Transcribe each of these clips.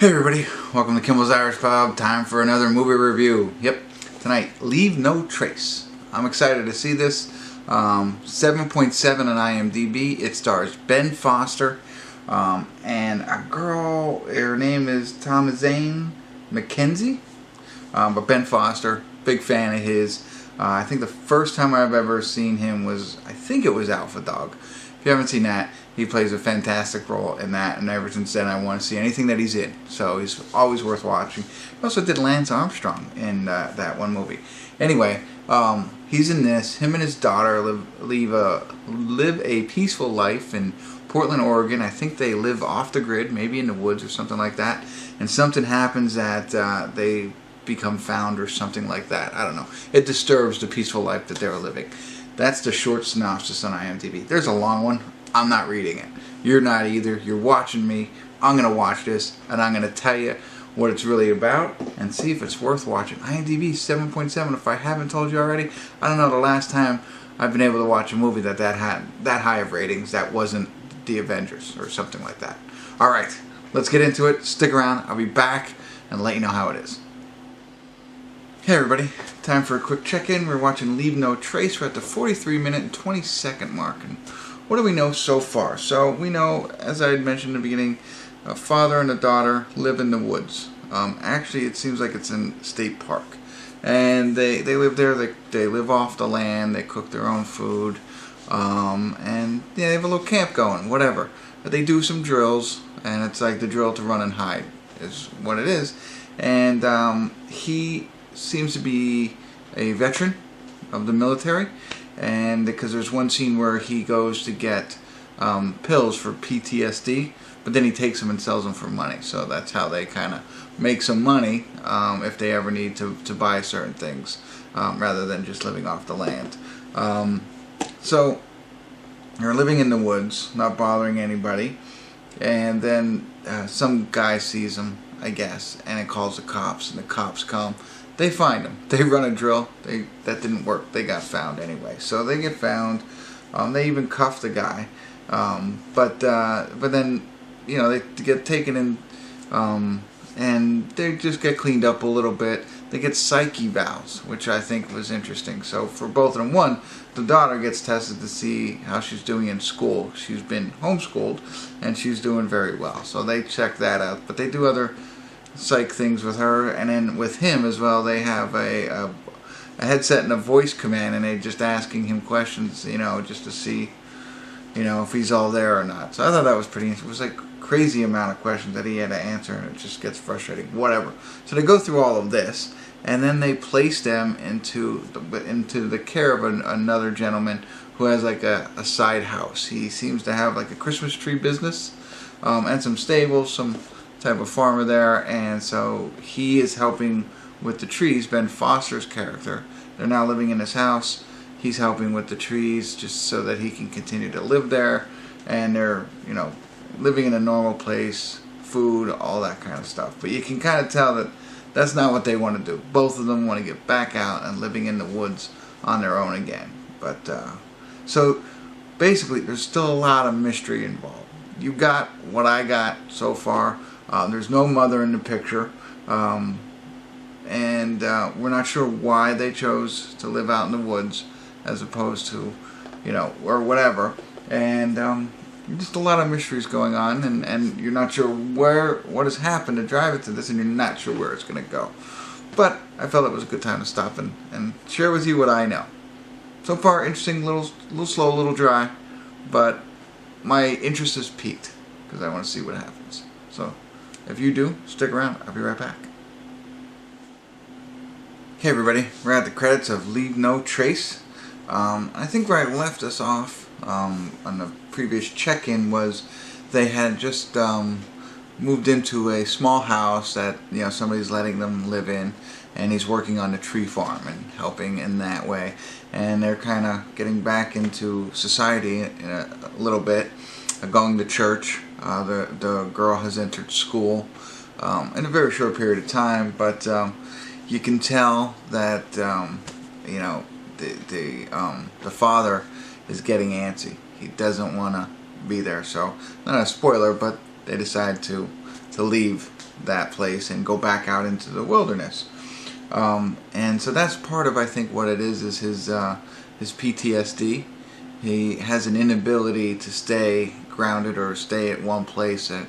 Hey everybody, welcome to Kimmel's Irish Pub. Time for another movie review. Yep, tonight, Leave No Trace. I'm excited to see this. 7.7 on IMDb. It stars Ben Foster and a girl. Her name is Thomasin, McKenzie. But Ben Foster, big fan of his. I think the first time I've ever seen him was, I think it was Alpha Dog. If you haven't seen that, he plays a fantastic role in that, and ever since then I want to see anything that he's in. So he's always worth watching. He also did Lance Armstrong in that one movie. Anyway, he's in this. Him and his daughter live a peaceful life in Portland, Oregon. I think they live off the grid, maybe in the woods or something like that. And something happens that they become found or something like that. I don't know. It disturbs the peaceful life that they were living. That's the short synopsis on IMDb. There's a long one. I'm not reading it. You're not either. You're watching me. I'm going to watch this, and I'm going to tell you what it's really about and see if it's worth watching. IMDb 7.7. If I haven't told you already, I don't know the last time I've been able to watch a movie that had that high of ratings that wasn't The Avengers or something like that. All right, let's get into it. Stick around. I'll be back and let you know how it is. Hey everybody, time for a quick check-in. We're watching Leave No Trace. We're at the 43-minute and 20-second mark. And what do we know so far? So we know, as I had mentioned in the beginning, a father and a daughter live in the woods. Actually, it seems like it's in State Park. And they live there. They live off the land. They cook their own food. And yeah, they have a little camp going, whatever. But they do some drills, and it's like the drill to run and hide is what it is. And he seems to be a veteran of the military, and because there's one scene where he goes to get pills for PTSD, but then he takes them and sells them for money. So that's how they kind of make some money if they ever need to buy certain things, rather than just living off the land. So they're living in the woods, not bothering anybody, and then some guy sees them, I guess, and it calls the cops, and the cops come. They find him. They run a drill. That didn't work. They got found anyway. So they get found. They even cuff the guy. But then, you know, they get taken in, and they just get cleaned up a little bit. They get psyche valves, which I think was interesting. So for both of them, one, the daughter gets tested to see how she's doing in school. She's been homeschooled, and she's doing very well. So they check that out. But they do other psych things with her, and then with him as well. They have a headset and a voice command, and they're just asking him questions, you know, just to see, you know, if he's all there or not. So I thought that was pretty interesting. It was like a crazy amount of questions that he had to answer, and it just gets frustrating. Whatever. So they go through all of this, and then they place them into the care of another gentleman who has like a side house. He seems to have like a Christmas tree business, and some stables, some type of farmer there, and so he is helping with the trees. Ben Foster's character, they're now living in his house. He's helping with the trees just so that he can continue to live there, and they're, you know, living in a normal place, food, all that kind of stuff. But you can kind of tell that that's not what they want to do. Both of them want to get back out and living in the woods on their own again. But so basically there's still a lot of mystery involved. You got what I got so far. There's no mother in the picture, and we're not sure why they chose to live out in the woods as opposed to, you know, or whatever. And just a lot of mysteries going on, and you're not sure what has happened to drive it to this, and you're not sure where it's going to go. But I felt it was a good time to stop and share with you what I know. So far, interesting, little slow, a little dry, but my interest is piqued because I want to see what happens. So if you do, stick around. I'll be right back. Hey everybody, we're at the credits of Leave No Trace. I think where I left us off on the previous check-in was they had just moved into a small house that, you know, somebody's letting them live in, and he's working on the tree farm and helping in that way. And they're kind of getting back into society in a little bit, going to church. The girl has entered school in a very short period of time, but you can tell that you know, the father is getting antsy. He doesn't want to be there. So not a spoiler, but they decide to leave that place and go back out into the wilderness. And so that's part of, I think, what it is his PTSD. He has an inability to stay grounded or stay at one place at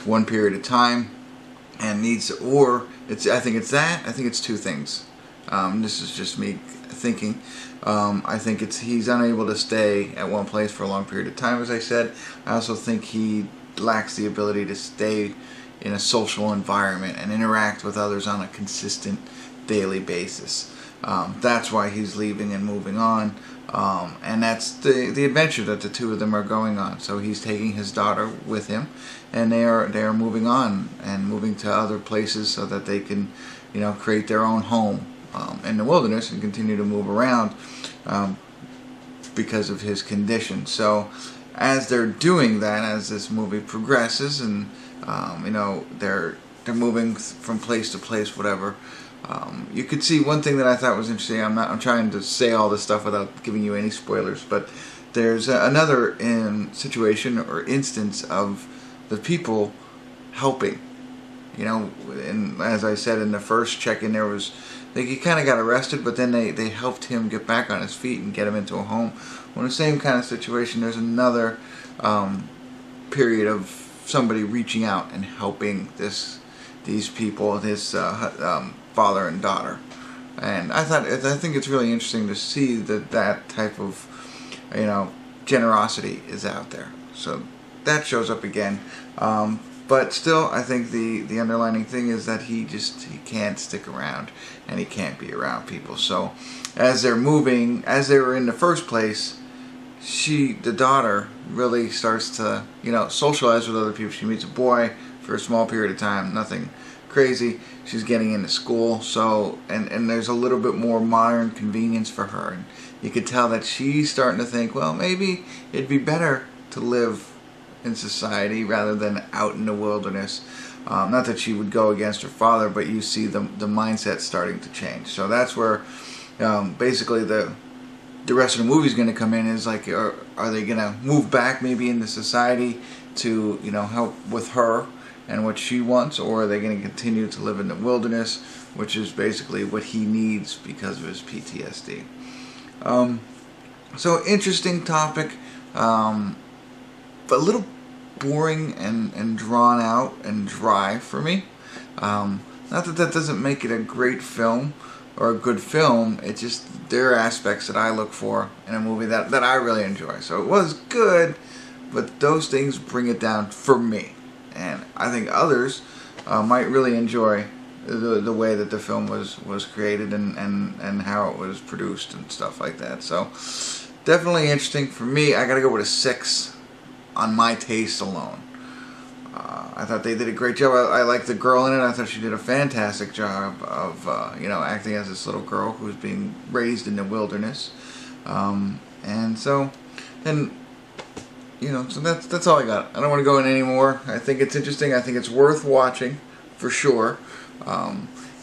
one period of time, and needs, or I think it's two things. This is just me thinking. I think he's unable to stay at one place for a long period of time, as I said. I also think he lacks the ability to stay in a social environment and interact with others on a consistent daily basis. That's why he's leaving and moving on, and that's the adventure that the two of them are going on. So he's taking his daughter with him, and they are moving on and moving to other places so that they can, create their own home in the wilderness and continue to move around because of his condition. So as they're doing that, as this movie progresses, and they're moving from place to place, whatever. You could see one thing that I thought was interesting. I'm trying to say all this stuff without giving you any spoilers, but there's another situation or instance of the people helping. And as I said in the first check-in, there was, he kind of got arrested, but then they helped him get back on his feet and get him into a home. Well, in the same kind of situation, there's another period of somebody reaching out and helping these people, his father and daughter. And I think it's really interesting to see that type of generosity is out there. So that shows up again. But still, I think the underlining thing is that he can't stick around, and he can't be around people. So as they were in the first place, the daughter really starts to socialize with other people. She meets a boy for a small period of time, nothing crazy. She's getting into school, so and there's a little bit more modern convenience for her, and you could tell that she's starting to think, well, maybe it'd be better to live in society rather than out in the wilderness. Not that she would go against her father, but you see the mindset starting to change. So that's where basically the rest of the movie is going to come in, is like, are they going to move back maybe into society to help with her and what she wants, or are they going to continue to live in the wilderness, which is basically what he needs because of his PTSD. So interesting topic, but a little boring and drawn out and dry for me. Not that doesn't make it a great film or a good film. It's just there are aspects that I look for in a movie that I really enjoy. So it was good, but those things bring it down for me. And I think others might really enjoy the way that the film was created and how it was produced and stuff like that. So definitely interesting for me. I gotta go with a 6 on my taste alone. I thought they did a great job. I like the girl in it. I thought she did a fantastic job of acting as this little girl who's being raised in the wilderness. And so then so that's all I got. I don't want to go in any more. I think it's interesting. I think it's worth watching for sure.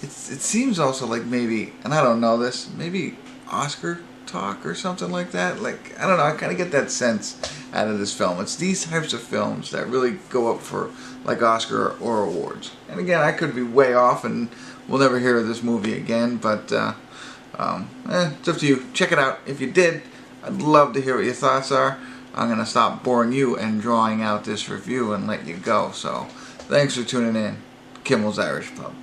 It seems also like maybe, and I don't know this, maybe Oscar talk or something like that. Like, I don't know, I kind of get that sense out of this film. It's these types of films that really go up for like Oscar or awards. And again, I could be way off and we'll never hear of this movie again, but it's up to you. Check it out. If you did, I'd love to hear what your thoughts are. I'm going to stop boring you and drawing out this review and let you go. So thanks for tuning in. Kimmel's Irish Pub.